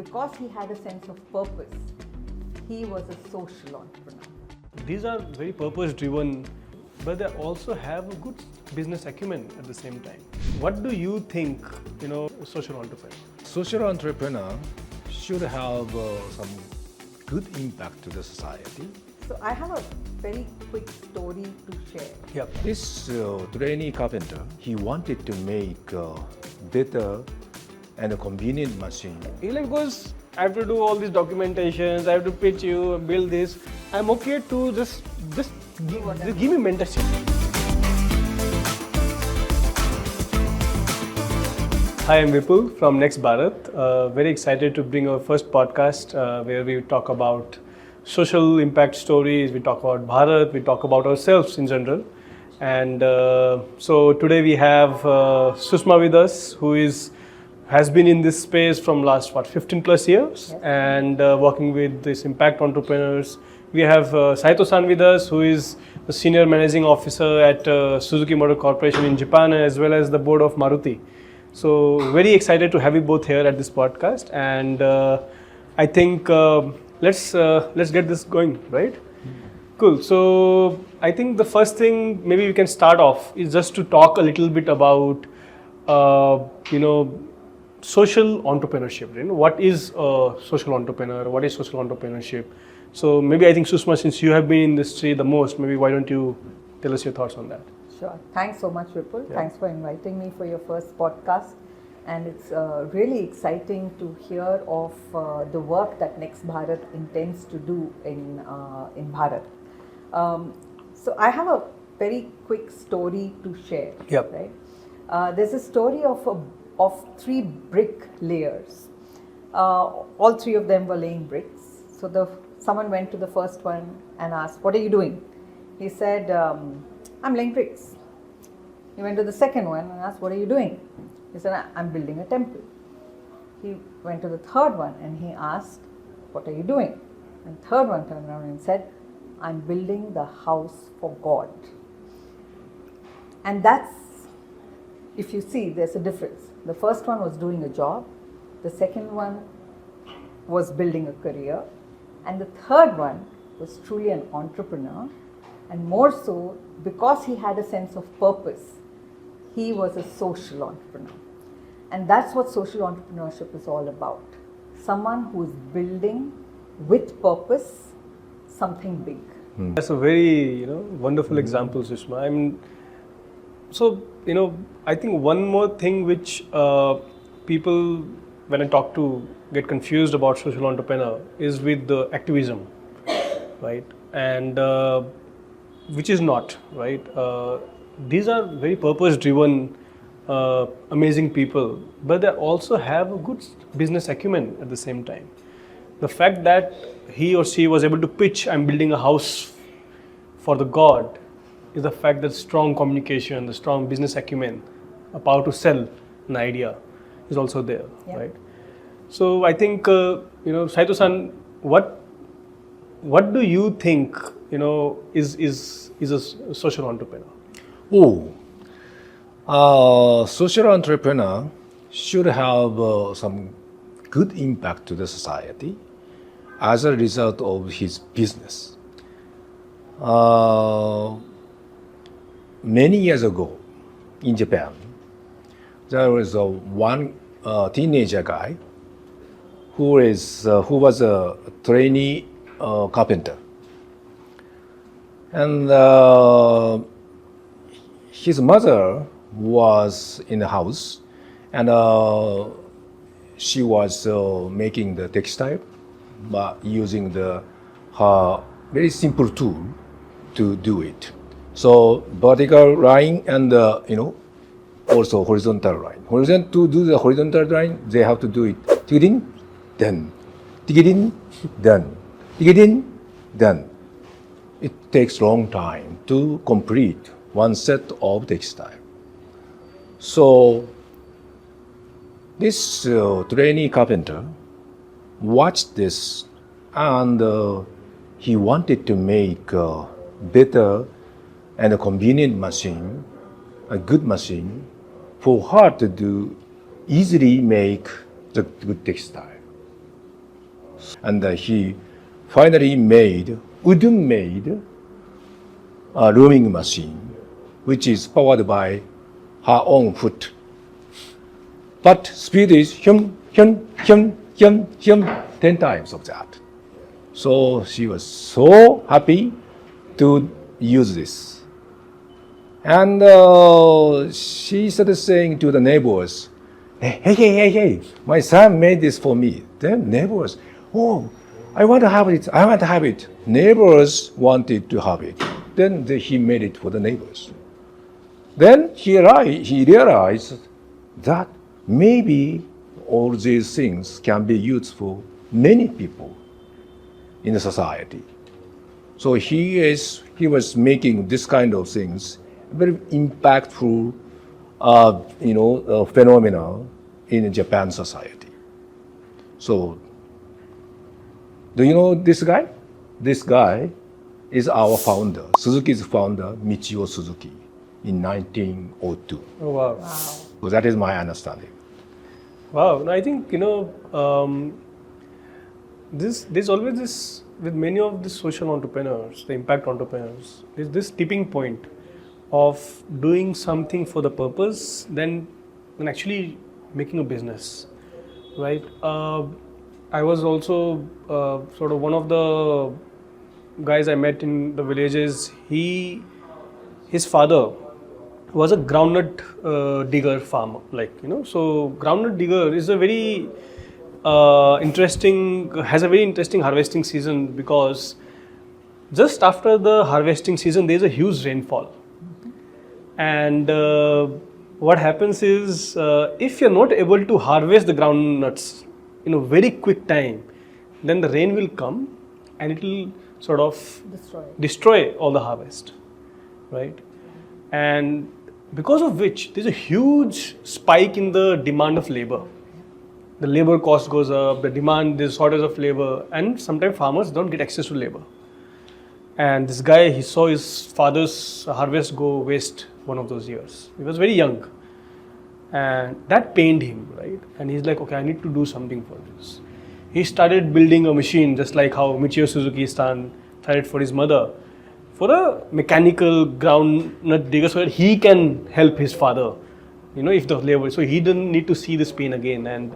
because he had a sense of purpose, he was a social entrepreneur. These are very purpose driven, but they also have a good business acumen at the same time. What do you think, social entrepreneur? Social entrepreneur should have some good impact to the society. So I have a very quick story to share. Yep. This trainee carpenter, he wanted to make a better and a convenient machine. Because I have to do all these documentations, I have to pitch you, build this. I'm okay to just give me mentorship. Hi, I'm Vipul from Next Bharat. Very excited to bring our first podcast where we talk about social impact stories, we talk about Bharat, we talk about ourselves in general. And so today we have Sushma with us, who has been in this space from last 15 plus years, yes, and working with these impact entrepreneurs. We have Saito-san with us, who is the senior managing officer at Suzuki Motor Corporation in Japan, as well as the board of Maruti. So very excited to have you both here at this podcast, and I think let's get this going, right? Cool. So I think the first thing maybe we can start off is just to talk a little bit about social entrepreneurship. What is a social entrepreneur? What is social entrepreneurship? So maybe I think Sushma, since you have been in the industry the most, maybe why don't you tell us your thoughts on that? Sure. Thanks so much, Vipul. Yeah. Thanks for inviting me for your first podcast. And it's really exciting to hear of the work that Next Bharat intends to do in Bharat. So I have a very quick story to share. Yep. Right? There's a story of 3 brick layers. All 3 of them were laying bricks. So someone went to the first one and asked, "What are you doing?" He said, "I'm laying bricks." He went to the second one and asked, "What are you doing?" He said, "I'm building a temple." He went to the third one and he asked, "What are you doing?" And third one turned around and said, "I'm building the house for God." And that's, if you see, there's a difference. The first one was doing a job, the second one was building a career, and the third one was truly an entrepreneur, and more so because he had a sense of purpose, he was a social entrepreneur. And that's what social entrepreneurship is all about. Someone who is building with purpose something big. That's a very wonderful example, Sushma. I mean, so I think one more thing which people, when I talk to, get confused about social entrepreneur is with the activism, right? And which is not, right? These are very purpose-driven, amazing people, but they also have a good business acumen at the same time. The fact that he or she was able to pitch, "I'm building a house for the God," is the fact that strong communication, the strong business acumen, a power to sell an idea is also there, Yeah. right? So I think, Saito-san, what do you think, is a social entrepreneur? Social entrepreneur should have some good impact to the society as a result of his business. Many years ago in Japan, there was one teenager guy who was a trainee carpenter, and his mother was in the house, and she was making the textile, but using her very simple tool to do it. So vertical line and also horizontal line. To do the horizontal line, they have to do it tigidin, then tigidin, then tigidin, then. It takes long time to complete one set of textile. So this trainee carpenter watched this, and he wanted to make a better and a convenient machine, a good machine for her to easily make the good textile. And he finally wooden-made a rowing machine, which is powered by her own foot. But speed is hum, 10 times of that. So she was so happy to use this. And she started saying to the neighbors, hey, my son made this for me. Then neighbors, oh, I want to have it. Neighbors wanted to have it. Then he made it for the neighbors. Then he realized that maybe all these things can be used for many people in the society. So he was making this kind of things very impactful, phenomena in Japan society. So, do you know this guy? This guy is our founder, Suzuki's founder, Michio Suzuki, in 1902. Oh, wow. So that is my understanding. Wow. I think, there's always this, with many of the social entrepreneurs, the impact entrepreneurs, there's this tipping point of doing something for the purpose than actually making a business, right? I was also sort of one of the guys I met in the villages. His father was a groundnut digger farmer, so groundnut digger is a very has a very interesting harvesting season, because just after the harvesting season there is a huge rainfall. And what happens is, if you're not able to harvest the groundnuts in a very quick time, then the rain will come and it will sort of destroy all the harvest, right? And because of which there's a huge spike in the demand of labor. The labor cost goes up, there's shortage of labor, and sometimes farmers don't get access to labor. And this guy, he saw his father's harvest go waste one of those years. He was very young, and that pained him, right? And he's like, okay, I need to do something for this. He started building a machine, just like how Michio Suzuki started for his mother, for a mechanical groundnut digger, so that he can help his father, if the labor, so he didn't need to see this pain again. And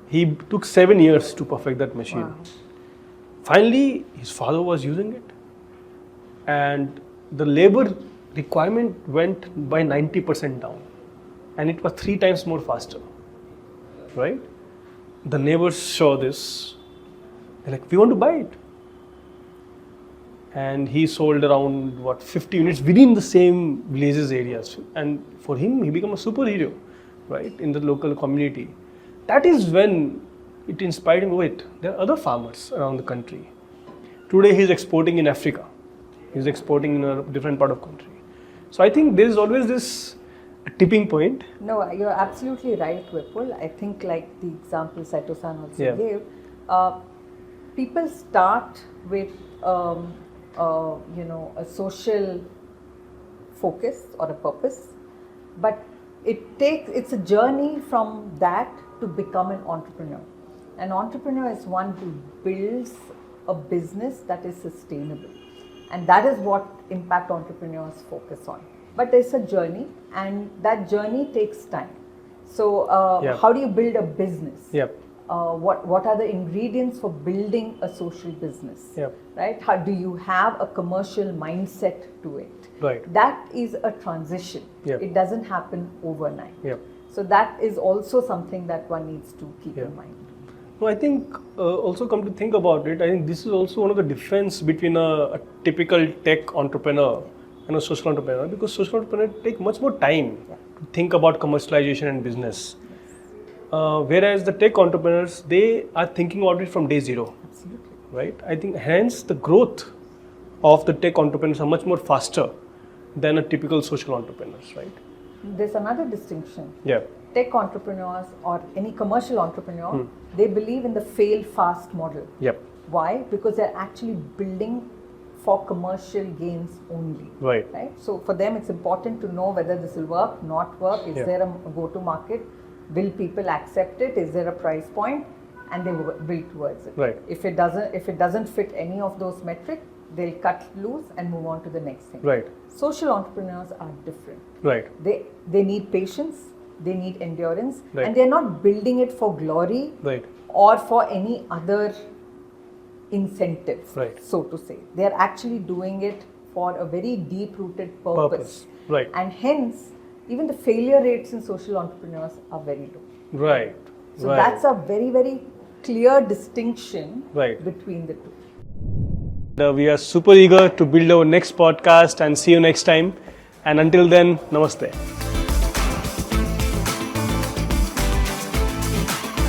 he took 7 years to perfect that machine. Wow. Finally, his father was using it, and the labor requirement went by 90% down, and it was 3 times more faster, right? The neighbors saw this, they're like, we want to buy it. And he sold around 50 units within the same villages areas, and for him, he became a superhero, right, in the local community. That is when it inspired him. Wait, there are other farmers around the country. Today he's exporting in Africa. He's exporting in a different part of the country. So I think there is always this tipping point. No, you're absolutely right, Vipul. I think like the example Saito-san also gave, people start with a social focus or a purpose, but it's a journey from that to become an entrepreneur. An entrepreneur is one who builds a business that is sustainable, and that is what impact entrepreneurs focus on. But there's a journey, and that journey takes time. So how do you build a business? What are the ingredients for building a social business? Right? How do you have a commercial mindset to it? Right. That is a transition. It doesn't happen overnight. So that is also something that one needs to keep in mind. No, I think also come to think about it, I think this is also one of the difference between a typical tech entrepreneur and a social entrepreneur, because social entrepreneur take much more time to think about commercialization and business. Whereas the tech entrepreneurs, they are thinking about it from day zero. Absolutely. Right? I think hence the growth of the tech entrepreneurs are much more faster than a typical social entrepreneurs, right? There's another distinction. Tech entrepreneurs or any commercial entrepreneur, they believe in the fail fast model. Why? Because they're actually building for commercial gains only. Right. So for them, it's important to know whether this will work, not work. Is there a go-to market? Will people accept it? Is there a price point? and they build towards it. Right. If it doesn't fit any of those metrics, they'll cut loose and move on to the next thing. Right. Social entrepreneurs are different. Right. They need patience, they need endurance, Right. and they're not building it for glory Right. or for any other incentive, Right. so to say. They're actually doing it for a very deep-rooted purpose. Right. And hence, even the failure rates in social entrepreneurs are very low. Right. So right. that's a very, very clear distinction Right. between the two. We are super eager to build our next podcast and see you next time. And until then, namaste.